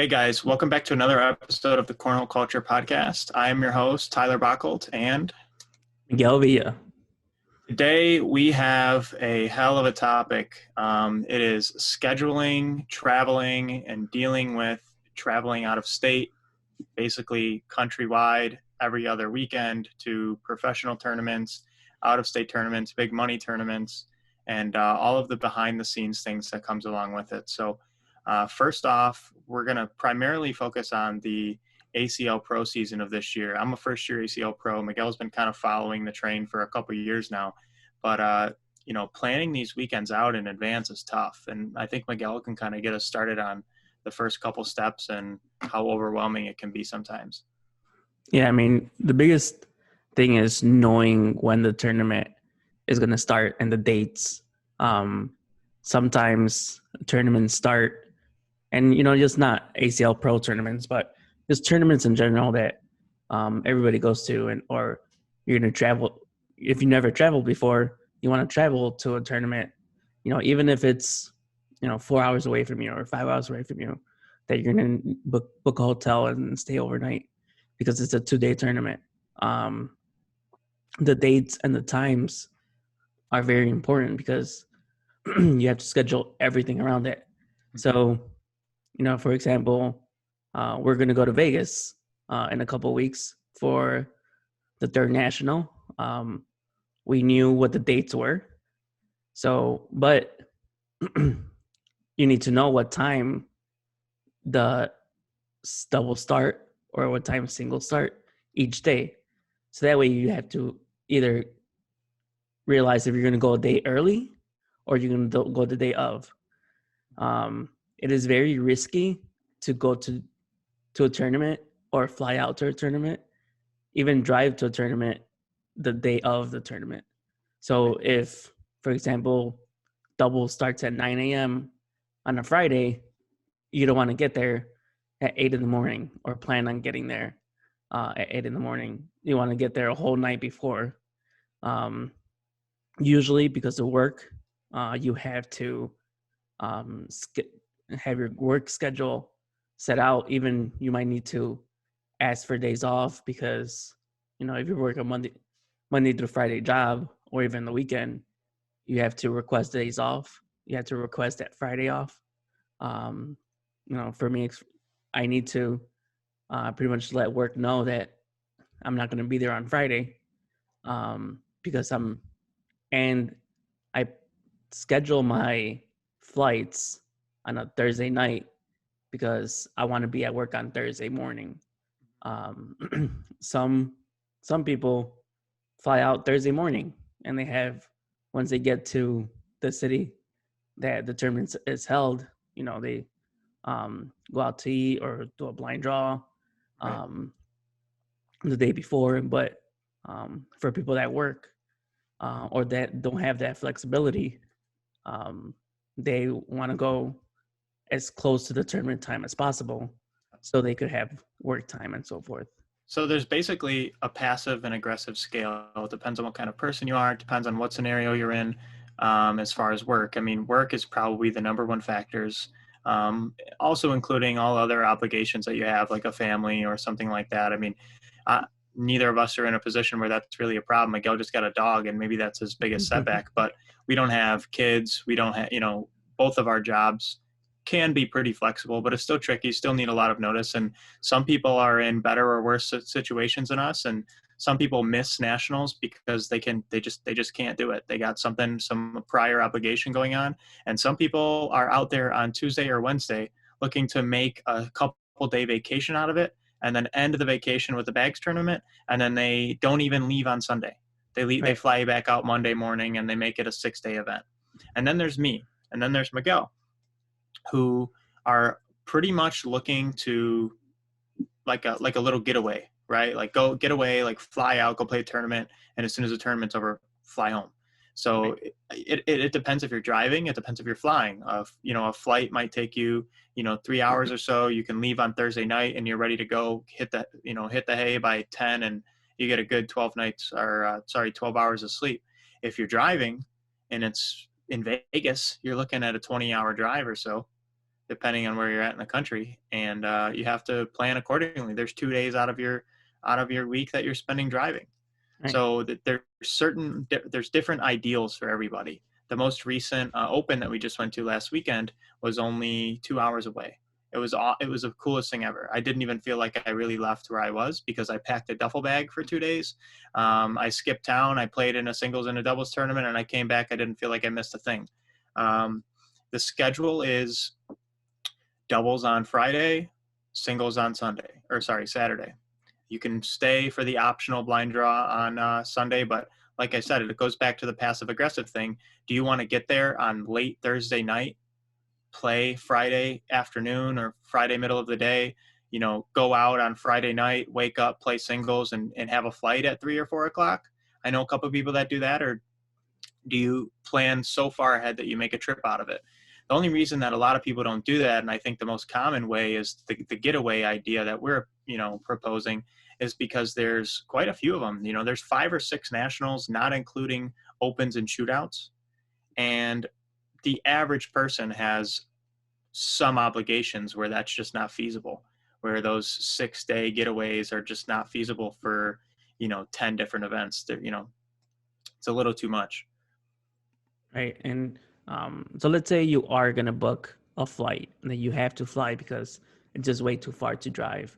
Hey guys, welcome back to another episode of the Cornhole Culture Podcast. I am your host, Tyler Bockholt, and Miguel Villa. today we have a hell of a topic. It is scheduling, traveling, and dealing with traveling out of state, basically countrywide, every other weekend to professional tournaments, out of state tournaments, big money tournaments, and all of the behind the scenes things that comes along with it. So first off, we're going to primarily focus on the ACL Pro season of this year. I'm a first year ACL Pro. Miguel's been kind of following the train for a couple of years now, but planning these weekends out in advance is tough. And I think Miguel can kind of get us started on the first couple steps and how overwhelming it can be sometimes. Yeah, I mean, the biggest thing is knowing when the tournament is going to start and the dates. Sometimes tournaments start, and just not ACL Pro tournaments, but just tournaments in general that everybody goes to, or you're going to travel. If you never traveled before, you want to travel to a tournament. Even if it's 4 hours away from you or 5 hours away from you, that you're going to book a hotel and stay overnight because it's a 2-day tournament. The dates and the times are very important because you have to schedule everything around it. So, for example, we're going to go to Vegas in a couple of weeks for the third national. We knew what the dates were. So, but you need to know what time the double start or what time single start each day. So that way you have to either realize if you're going to go a day early or you're going to go the day of. It is very risky to go to a tournament or fly out to a tournament, even drive to a tournament the day of the tournament. So if, for example, double starts at 9 a.m. on a Friday, you don't want to get there at 8 in the morning or plan on getting there at 8 in the morning. You want to get there a whole night before. Usually because of work, you have to have your work schedule set out. Even you might need to ask for days off because, if you work a Monday through Friday job or even the weekend, you have to request days off. You have to request that Friday off. For me, I need to pretty much let work know that I'm not going to be there on Friday because and I schedule my flights on a Thursday night because I want to be at work on Thursday morning. Some people fly out Thursday morning and they have, once they get to the city that the tournament is held, they go out to eat or do a blind draw the day before. But for people that work or that don't have that flexibility, they want to go as close to the tournament time as possible so they could have work time and so forth. So there's basically a passive and aggressive scale. It depends on what kind of person you are. It depends on what scenario you're in as far as work. I mean, work is probably the number one factors, also including all other obligations that you have, like a family or something like that. I mean, neither of us are in a position where that's really a problem. Miguel just got a dog and maybe that's his biggest setback, but we don't have kids. We don't have, both of our jobs can be pretty flexible, but it's still tricky, still need a lot of notice. And some people are in better or worse situations than us. And some people miss nationals because they just can't do it. They got some prior obligation going on. And some people are out there on Tuesday or Wednesday looking to make a couple day vacation out of it and then end the vacation with the bags tournament. And then they don't even leave on Sunday. They leave, They fly back out Monday morning and they make it a 6-day event. And then there's me. And then there's Miguel, who are pretty much looking to like a little getaway, right? Like go get away, like fly out, go play a tournament. And as soon as the tournament's over, fly home. So it depends if you're driving. It depends if you're flying. A flight might take you, 3 hours or so. You can leave on Thursday night and you're ready to go hit the hay by 10 and you get a good 12 hours of sleep. If you're driving and it's in Vegas, you're looking at a 20-hour drive or so. depending on where you're at in the country, and you have to plan accordingly. There's 2 days out of your week that you're spending driving. Right. So that there's different ideals for everybody. The most recent Open that we just went to last weekend was only 2 hours away. It was the coolest thing ever. I didn't even feel like I really left where I was because I packed a duffel bag for 2 days. I skipped town. I played in a singles and a doubles tournament, and I came back. I didn't feel like I missed a thing. Um, the schedule is doubles on Friday, singles on Sunday, or sorry, Saturday. You can stay for the optional blind draw on Sunday, but like I said, it goes back to the passive aggressive thing. Do you want to get there on late Thursday night, play Friday afternoon or Friday middle of the day, go out on Friday night, wake up, play singles, and have a flight at 3 or 4 o'clock? I know a couple of people that do that. Or do you plan so far ahead that you make a trip out of it? The only reason that a lot of people don't do that, and I think the most common way, is the getaway idea that we're proposing, is because there's quite a few of them. There's 5 or 6 nationals, not including opens and shootouts, and the average person has some obligations where that's just not feasible, where those 6-day getaways are just not feasible for 10 different events. It's a little too much. Right. And so let's say you are going to book a flight and that you have to fly because it's just way too far to drive.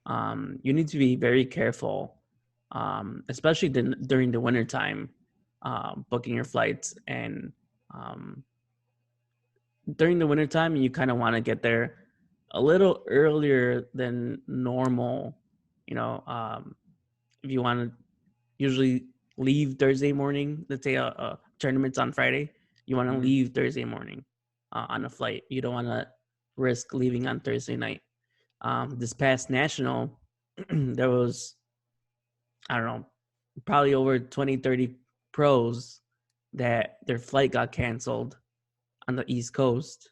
You need to be very careful, especially during the wintertime, booking your flights. And during the wintertime, you kind of want to get there a little earlier than normal. If you want to usually leave Thursday morning, let's say a tournament's on Friday, you want to Mhm. leave Thursday morning on a flight. You don't want to risk leaving on Thursday night. This past national, there was, I don't know, probably over 20, 30 pros that their flight got canceled on the East Coast,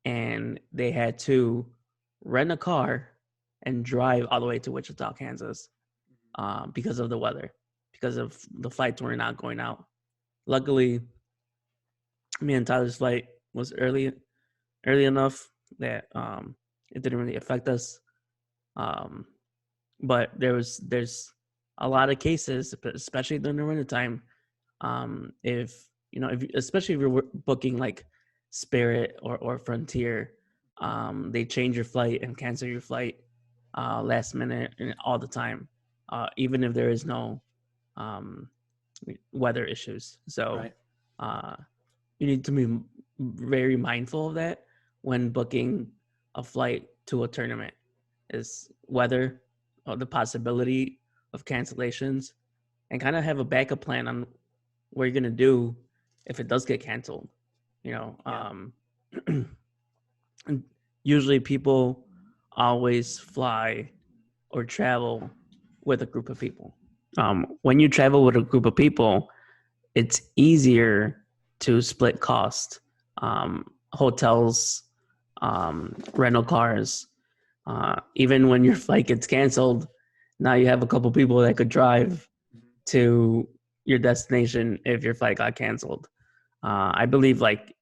and they had to rent a car and drive all the way to Wichita, Kansas, because of the weather, because of the flights were not going out. Luckily, me and Tyler's flight was early enough that it didn't really affect us. Um, but there's a lot of cases, especially during the winter time. If especially if you're booking like Spirit or Frontier, they change your flight and cancel your flight last minute and all the time, even if there is no um, weather issues. So Right. uh, you need to be very mindful of that when booking a flight to a tournament. Is weather, or the possibility of cancellations, and kind of have a backup plan on what you're gonna do if it does get canceled. You know, Yeah. and usually people always fly or travel with a group of people. When you travel with a group of people, it's easier to split cost. Hotels, rental cars, even when your flight gets canceled, now you have a couple people that could drive Mhm. to your destination if your flight got canceled. I believe like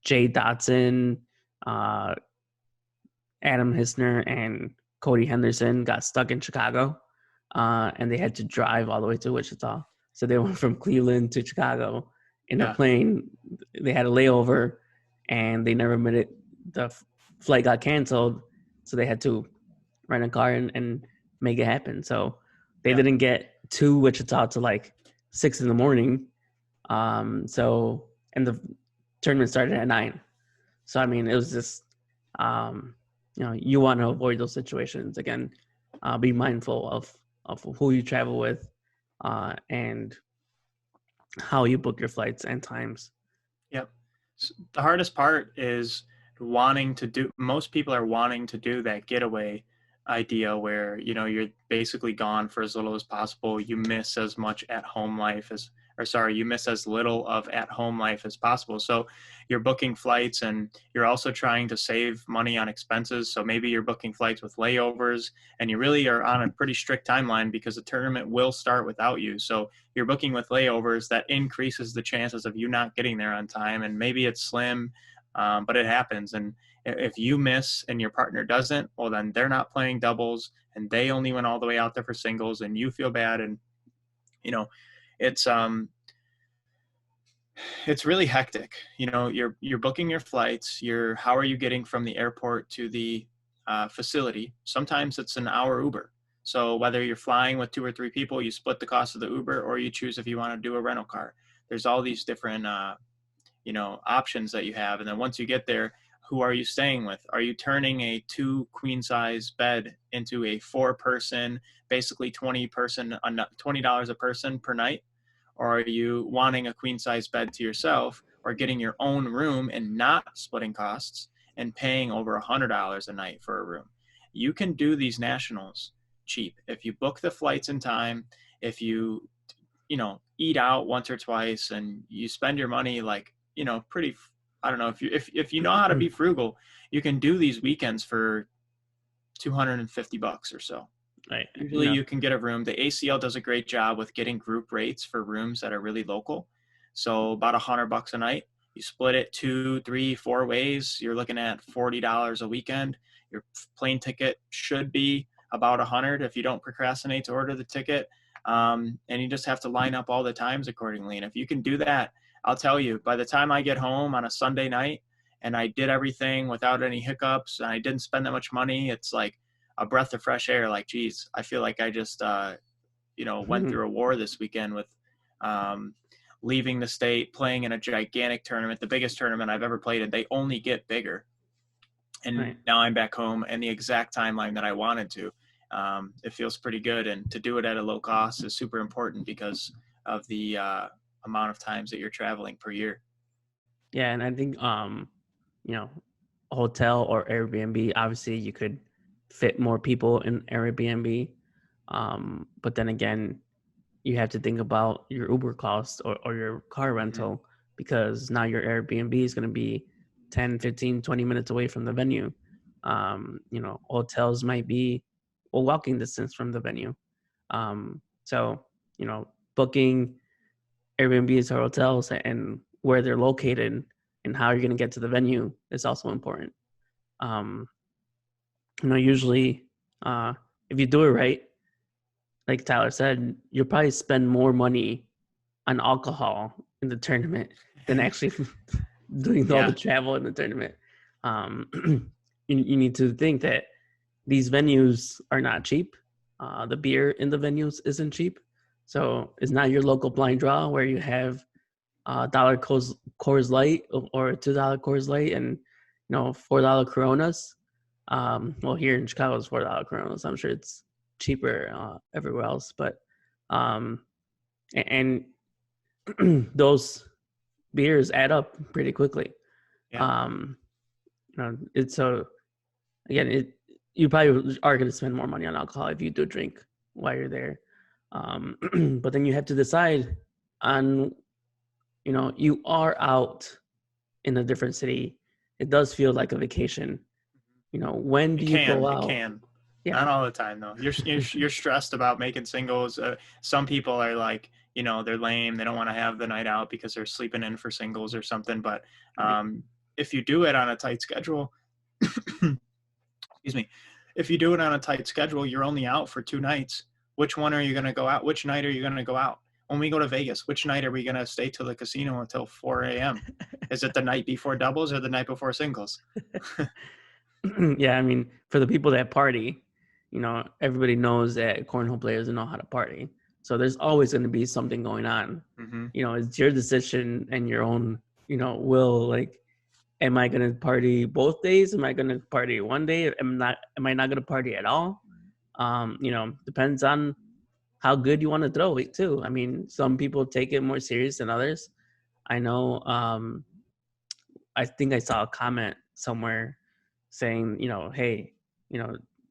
Jay Dotson, uh, Adam Hisner, and Cody Henderson got stuck in Chicago, and they had to drive all the way to Wichita. So they went from Cleveland to Chicago in a Yeah. plane. They had a layover, and they never made it. The flight got canceled, so they had to rent a car and make it happen. So they Yeah. didn't get to Wichita to like 6 in the morning. And the tournament started at 9. So I mean, it was just um, you want to avoid those situations. Again, be mindful of who you travel with, and how you book your flights and times. Yep. The hardest part is most people are wanting to do that getaway idea where, you're basically gone for as little as possible. You miss as much at home life you miss as little of at home life as possible. So you're booking flights and you're also trying to save money on expenses. So maybe you're booking flights with layovers and you really are on a pretty strict timeline because the tournament will start without you. So you're booking with layovers that increases the chances of you not getting there on time. And maybe it's slim, but it happens. And If you miss and your partner doesn't, well, then they're not playing doubles and they only went all the way out there for singles and you feel bad. And, you know, it's, it's really hectic. You know, you're booking your flights. How are you getting from the airport to the facility? Sometimes it's an hour Uber. So whether you're flying with 2 or 3 people, you split the cost of the Uber, or you choose if you want to do a rental car. There's all these different options that you have. And then once you get there, who are you staying with? Are you turning a 2 queen size bed into a 4-person, basically $20 a person per night? Or are you wanting a queen size bed to yourself, or getting your own room and not splitting costs and paying over $100 a night for a room? You can do these nationals cheap if you book the flights in time. If you eat out once or twice and you spend your money like, pretty, I don't know, if you know how to be frugal, you can do these weekends for $250 or so. Right. Usually you can get a room. The ACL does a great job with getting group rates for rooms that are really local. So about $100 a night. You split it 2, 3, 4 ways. You're looking at $40 a weekend. Your plane ticket should be about $100 if you don't procrastinate to order the ticket. And you just have to line up all the times accordingly. And if you can do that, I'll tell you, by the time I get home on a Sunday night and I did everything without any hiccups and I didn't spend that much money, it's like a breath of fresh air. Like, geez, I feel like I just, went through a war this weekend with leaving the state, playing in a gigantic tournament, the biggest tournament I've ever played in. They only get bigger. And now I'm back home in the exact timeline that I wanted to. It feels pretty good. And to do it at a low cost is super important because of the amount of times that you're traveling per year. Yeah. And I think, hotel or Airbnb, obviously you could fit more people in Airbnb. But then again, you have to think about your Uber cost or your car rental, because now your Airbnb is going to be 10, 15, 20 minutes away from the venue. Hotels might be a walking distance from the venue. So, booking Airbnbs or hotels and where they're located and how you're going to get to the venue is also important. Usually, if you do it right, like Tyler said, you'll probably spend more money on alcohol in the tournament than actually doing all the travel in the tournament. You need to think that these venues are not cheap. The beer in the venues isn't cheap. So it's not your local blind draw where you have $1 Coors Light or $2 Coors Light and $4 Coronas. Well, here in Chicago it's $4 Coronas. I'm sure it's cheaper everywhere else, but and those beers add up pretty quickly. It's so again, you probably are going to spend more money on alcohol if you do drink while you're there. But then you have to decide on, you are out in a different city. It does feel like a vacation. When do you go out? It can. Yeah. Not all the time though. You're stressed about making singles. Some people are like, they're lame. They don't want to have the night out because they're sleeping in for singles or something. But if you do it on a tight schedule, excuse me, if you do it on a tight schedule, you're only out for 2 nights. Which one are you going to go out? Which night are you going to go out? When we go to Vegas, which night are we going to stay till the casino until 4 a.m.? Is it the night before doubles or the night before singles? Yeah, I mean, for the people that party, everybody knows that cornhole players know how to party. So there's always going to be something going on. It's your decision and your own, will. Like, am I going to party both days? Am I going to party one day? Am I not going to party at all? Depends on how good you want to throw it too. I mean, some people take it more serious than others. I know. I think I saw a comment somewhere saying, hey,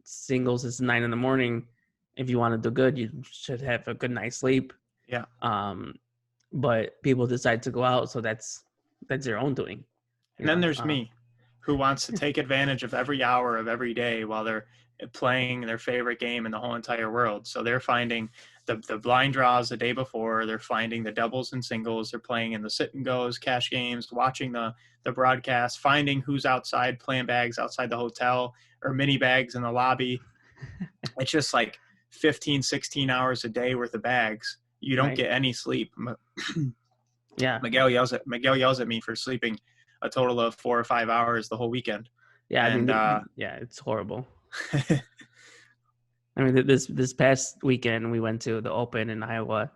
singles is 9 a.m. If you want to do good, you should have a good night's sleep. Yeah. But people decide to go out, so that's their own doing. And then there's me, who wants to take advantage of every hour of every day while they're playing their favorite game in the whole entire world. So they're finding the blind draws the day before. They're finding the doubles and singles. They're playing in the sit and goes, cash games, watching the broadcast, finding who's outside playing bags outside the hotel or mini bags in the lobby. It's just like 15, 16 hours a day worth of bags. You don't Right. get any sleep. Yeah. Miguel yells at me for sleeping a total of 4 or 5 hours the whole weekend. Yeah. I mean, And yeah, it's horrible. I mean, this past weekend we went to the Open in Iowa,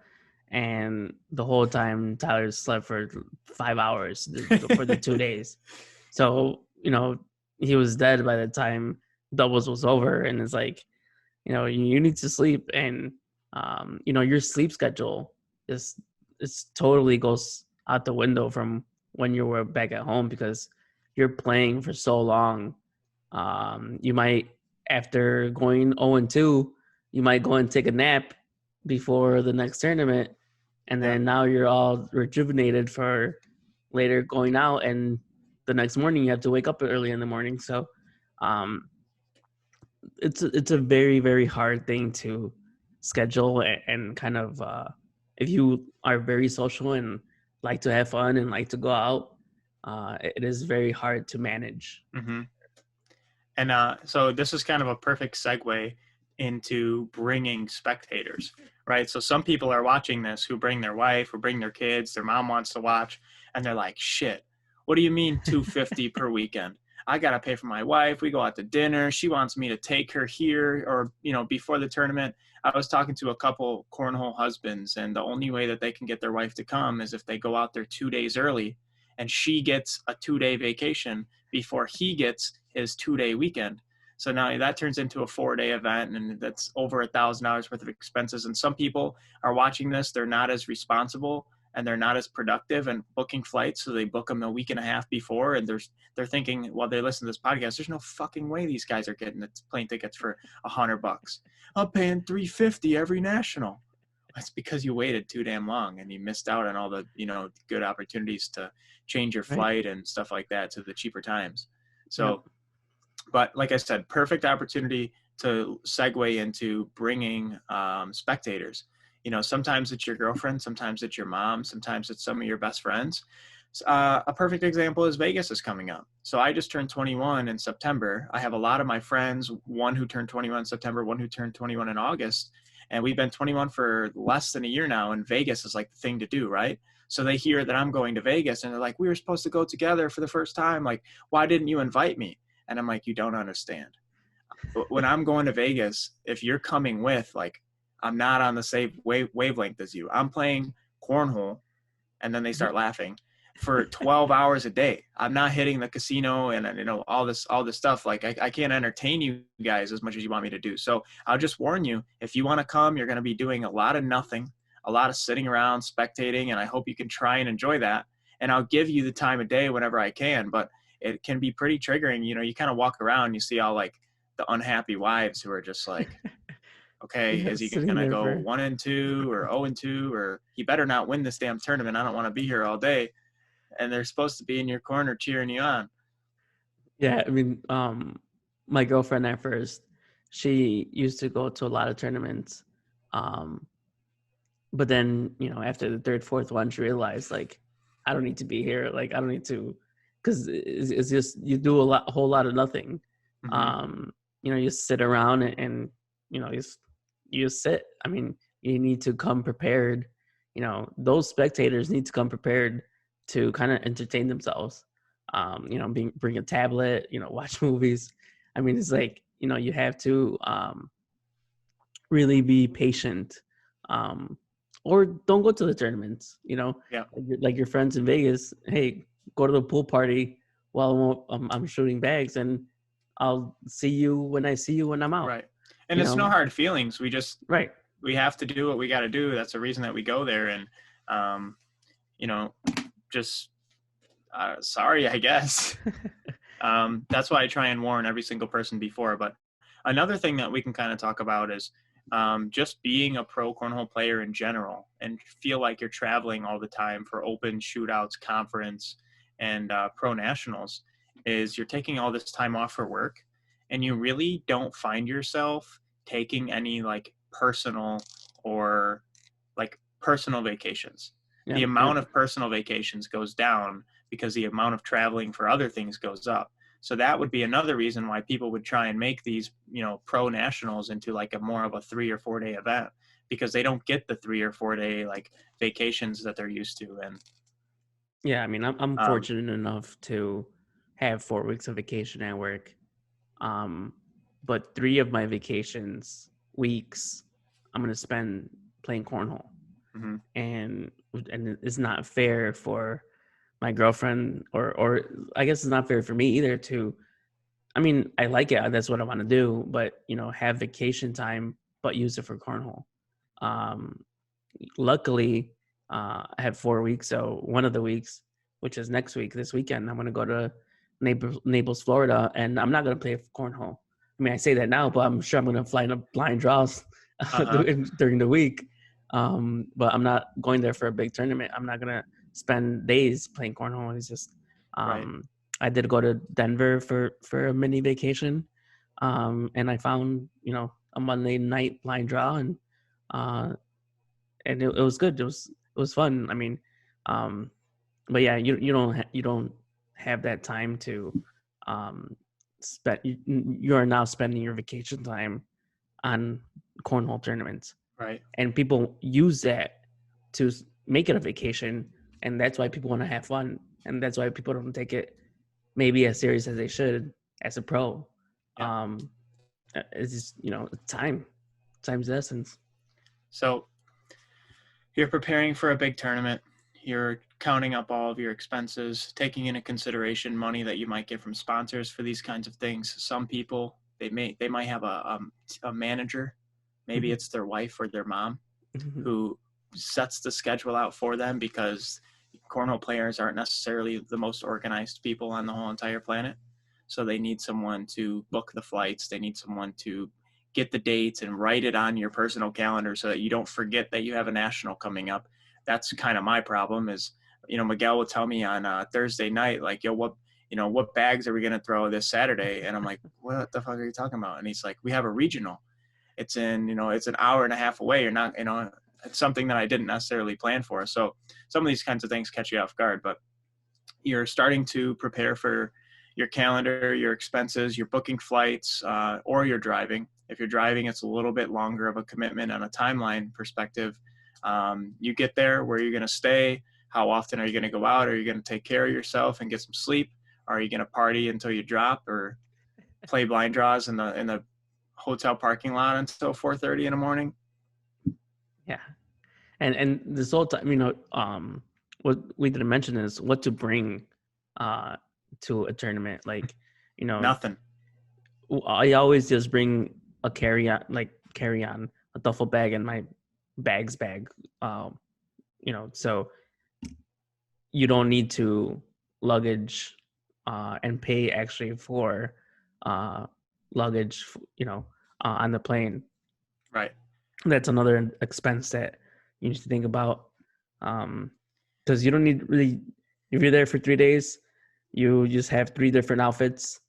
and the whole time Tyler slept for 5 hours for the 2 days. So he was dead by the time doubles was over, and it's like you need to sleep, and your sleep schedule is totally goes out the window from when you were back at home because you're playing for so long. You might, after going 0-2, you might go and take a nap before the next tournament, and then now you're all rejuvenated for later going out, and the next morning you have to wake up early in the morning. So um, it's a very, very hard thing to schedule, and kind of if you are very social and like to have fun and like to go out, it is very hard to manage. mm-hmm. And so this is kind of a perfect segue into bringing spectators, right? So some people are watching this who bring their wife or bring their kids, their mom wants to watch, and they're like, shit, what do you mean $250 per weekend? I got to pay for my wife. We go out to dinner. She wants me to take her here or, before the tournament. I was talking to a couple cornhole husbands, and the only way that they can get their wife to come is if they go out there 2 days early, and she gets a 2-day vacation before he gets his 2-day weekend. So now that turns into a 4-day event, and that's over $1,000 worth of expenses. And some people are watching this, they're not as responsible and they're not as productive and booking flights. So they book them a week and a half before, and they're thinking while they listen to this podcast, there's no fucking way these guys are getting the plane tickets for $100. I'm paying $350 every national. That's because you waited too damn long and you missed out on all the, good opportunities to change your Right. flight and stuff like that to the cheaper times. So, Yep. But like I said, perfect opportunity to segue into bringing spectators. Sometimes it's your girlfriend, sometimes it's your mom, sometimes it's some of your best friends. A perfect example is Vegas is coming up. So I just turned 21 in September. I have a lot of my friends, one who turned 21 in September, one who turned 21 in August. And we've been 21 for less than a year now, and Vegas is like the thing to do, right? So they hear that I'm going to Vegas, and they're like, we were supposed to go together for the first time. Like, why didn't you invite me? And I'm like, you don't understand. When I'm going to Vegas, if you're coming with, like, I'm not on the same wavelength as you. I'm playing cornhole, and then they start laughing, for 12 hours a day. I'm not hitting the casino and all this stuff. Like I can't entertain you guys as much as you want me to do. So I'll just warn you, if you want to come, you're going to be doing a lot of nothing, a lot of sitting around, spectating, and I hope you can try and enjoy that. And I'll give you the time of day whenever I can, but it can be pretty triggering. You kind of walk around, you see all like the unhappy wives who are just like, okay, is he Sitting going to there go for 1-2 or 0-2, or he better not win this damn tournament. I don't want to be here all day. And they're supposed to be in your corner cheering you on. Yeah, I mean, my girlfriend at first, she used to go to a lot of tournaments, but then after the third, fourth one, she realized like, I don't need to be here. Like, I don't need to, because it's just you do a whole lot of nothing. Mm-hmm. You sit around and you just sit. I mean, you need to come prepared. Those spectators need to come prepared to kind of entertain themselves. Bring a tablet, watch movies. I mean, it's like, you have to really be patient, or don't go to the tournaments. Yeah. Like your friends in Vegas. Hey, go to the pool party while I'm shooting bags, and I'll see you when I see you when I'm out. Right. And it's no hard feelings. Right. We have to do what we got to do. That's the reason that we go there. And, just sorry, I guess. That's why I try and warn every single person before. But another thing that we can kind of talk about is just being a pro cornhole player in general, and feel like you're traveling all the time for open, shootouts, conference, and pro nationals, is you're taking all this time off for work, and you really don't find yourself taking any like personal or like personal vacations. Yeah. The amount of personal vacations goes down because the amount of traveling for other things goes up. So that would be another reason why people would try and make these, pro nationals into like a more of a 3 or 4 day event, because they don't get the 3 or 4 day like vacations that they're used to. And Yeah, I mean, I'm um, fortunate enough to have 4 weeks of vacation at work. Um, but 3 of my vacations weeks I'm gonna spend playing cornhole, mhm, and it's not fair for my girlfriend, or I guess it's not fair for me either to. I mean, I like it. That's what I want to do, but have vacation time, but use it for cornhole. Um, Luckily, I have 4 weeks. So one of the weeks, which is next week, this weekend, I'm going to go to Naples, Florida, and I'm not going to play cornhole. I mean, I say that now, but I'm sure I'm going to fly in a blind draws uh-huh, during the week. But I'm not going there for a big tournament. I'm not going to spend days playing cornhole. It's just, right. um, I did go to Denver for a mini vacation, and I found a Monday night blind draw, uh, and it was good. It was fun. I mean, um, but yeah, you don't have that time to um, spend. You are now spending your vacation time on cornhole tournaments, Right. and people use that to make it a vacation, and that's why people want to have fun, and that's why people don't take it maybe as serious as they should as a pro. Yeah. Um, it's just time's the essence. So you're preparing for a big tournament. You're counting up all of your expenses, taking into consideration money that you might get from sponsors for these kinds of things. Some people, they might have a manager, maybe it's their wife or their mom, who sets the schedule out for them, because cornhole players aren't necessarily the most organized people on the whole entire planet. So they need someone to book the flights. They need someone to get the dates and write it on your personal calendar so that you don't forget that you have a national coming up. That's kind of my problem is, Miguel will tell me on Thursday night, like, yo, what bags are we going to throw this Saturday? And I'm like, what the fuck are you talking about? And he's like, we have a regional. It's it's an hour and a half away. You're not, it's something that I didn't necessarily plan for. So some of these kinds of things catch you off guard, but you're starting to prepare for your calendar, your expenses, you're booking flights, or you're driving. If you're driving, it's a little bit longer of a commitment on a timeline perspective. You get there, where you're going to stay, how often are you going to go out? Are you going to take care of yourself and get some sleep? Are you going to party until you drop, or play blind draws in the hotel parking lot until 4:30 in the morning? Yeah, and this whole time, what we didn't mention is what to bring uh to a tournament. Like, you know, Nothing. I always just bring a carry on a duffel bag and my bags bag. Um, so you don't need to luggage and pay actually for uh luggage, on the plane. Right. That's another expense that you need to think about, because you don't need really, if you're there for 3 days, you just have 3 different outfits,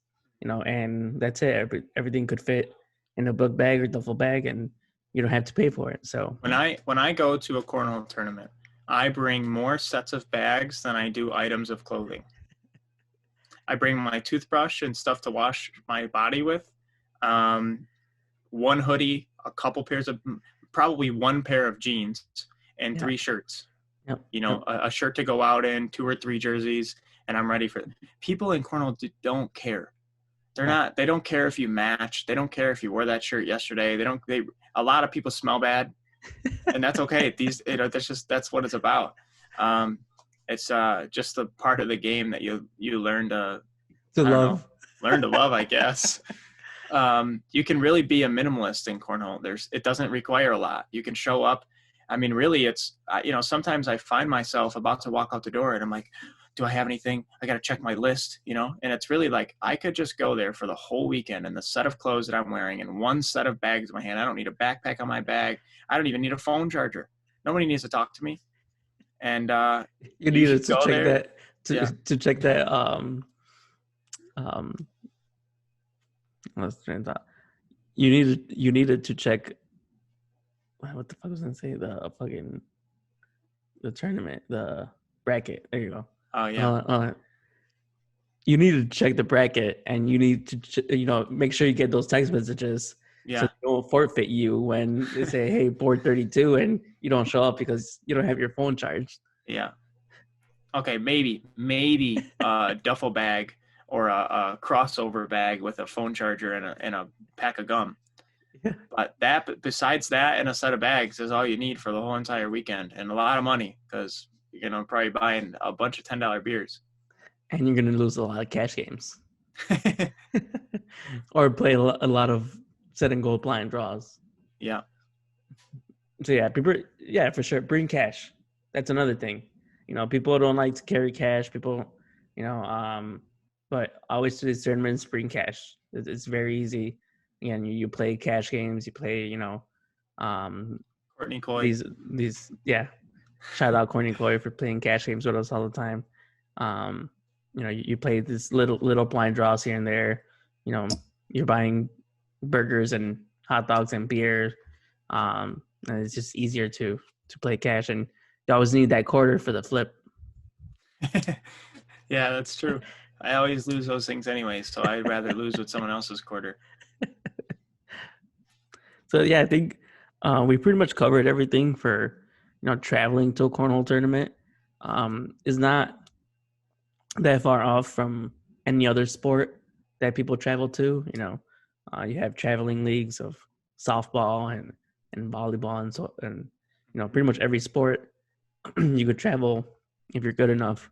and that's it. Everything could fit in a book bag or duffel bag, and you don't have to pay for it. So When I go to a cornhole tournament, I bring more sets of bags than I do items of clothing. I bring my toothbrush and stuff to wash my body with, um, one hoodie, a couple pairs of, probably one pair of jeans, and yeah, 3 shirts. yep, A, yep. a shirt to go out in, 2 or 3 jerseys, and I'm ready for it. People in cornhole don't care. They're Yeah. not. They don't care if you match. They don't care if you wore that shirt yesterday. They don't. They. A lot of people smell bad, and that's okay. That's what it's about. Um, it's just the part of the game that you learn to, To I don't know, love. learn to love, I guess. You can really be a minimalist in cornhole. It doesn't require a lot. You can show up. I mean, really, it's sometimes I find myself about to walk out the door, and I'm like, do I have anything? I got to check my list, And it's really like I could just go there for the whole weekend in the set of clothes that I'm wearing and one set of bags in my hand. I don't need a backpack on my bag. I don't even need a phone charger. Nobody needs to talk to me. And You you needed just to go check there. that Yeah. to check that um let's turn that. You needed to check what the fuck was I gonna say? The tournament, the bracket. There you go. Oh yeah, You need to check the bracket, and you need to make sure you get those text messages so yeah, they don't forfeit you when they say, "Hey, board 32," and you don't show up because you don't have your phone charged. yeah. Okay, maybe a duffel bag or a crossover bag with a phone charger and a pack of gum. Yeah. But besides that and a set of bags is all you need for the whole entire weekend, and a lot of money because you're gonna probably buying a bunch of $10 beers. And you're gonna lose a lot of cash games, or play a lot of set and gold blind draws. Yeah, So yeah, people, yeah, for sure, bring cash. That's another thing. People don't like to carry cash. People, you know, um, but always to these tournaments, bring cash. It's very easy. Again, you play cash games. You play, um, Courtney Coy. these yeah. Shout out Corny Chloe for playing cash games with us all the time. Um, you play this little blind draws here and there. You're buying burgers and hot dogs and beer. And it's just easier to play cash, and you always need that quarter for the flip. Yeah, that's true. I always lose those things anyways, so I'd rather lose with someone else's quarter. So yeah, I think we pretty much covered everything for traveling to a cornhole tournament. Is not that far off from any other sport that people travel to. You have traveling leagues of softball and volleyball and pretty much every sport you could travel if you're good enough.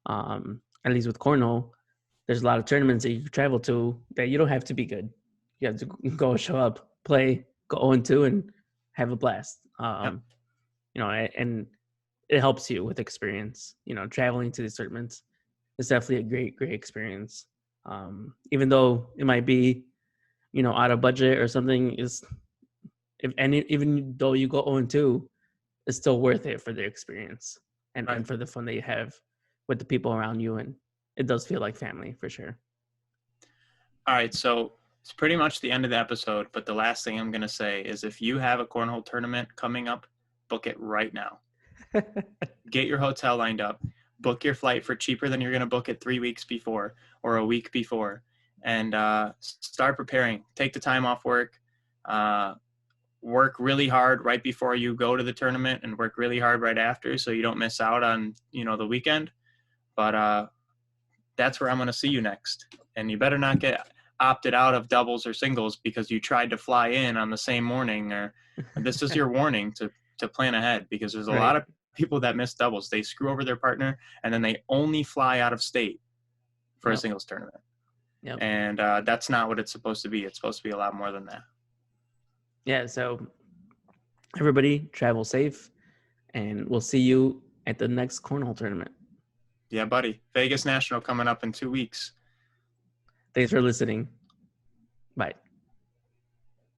At least with cornhole, there's a lot of tournaments that you could travel to that you don't have to be good. You have to go show up, play, go 0-2, and have a blast. Yep. And it helps you with experience. Traveling to these tournaments is definitely a great experience. Even though it might be, out of budget or something, even though you go 0-2, it's still worth it for the experience and, Right. and for the fun that you have with the people around you. And it does feel like family for sure. All right, so it's pretty much the end of the episode, but the last thing I'm going to say is if you have a cornhole tournament coming up, book it right now. Get your hotel lined up, book your flight for cheaper than you're going to book it 3 weeks before or a week before, and start preparing. Take the time off work. Work really hard right before you go to the tournament and work really hard right after so you don't miss out on, the weekend. But that's where I'm going to see you next. And you better not get opted out of doubles or singles because you tried to fly in on the same morning. Or this is your warning to plan ahead, because there's a lot of people that miss doubles. They screw over their partner and then they only fly out of state for a singles tournament. Yep. And that's not what it's supposed to be. It's supposed to be a lot more than that. Yeah, so everybody travel safe, and we'll see you at the next cornhole tournament. Yeah, buddy. Vegas National coming up in 2 weeks. Thanks for listening. Bye.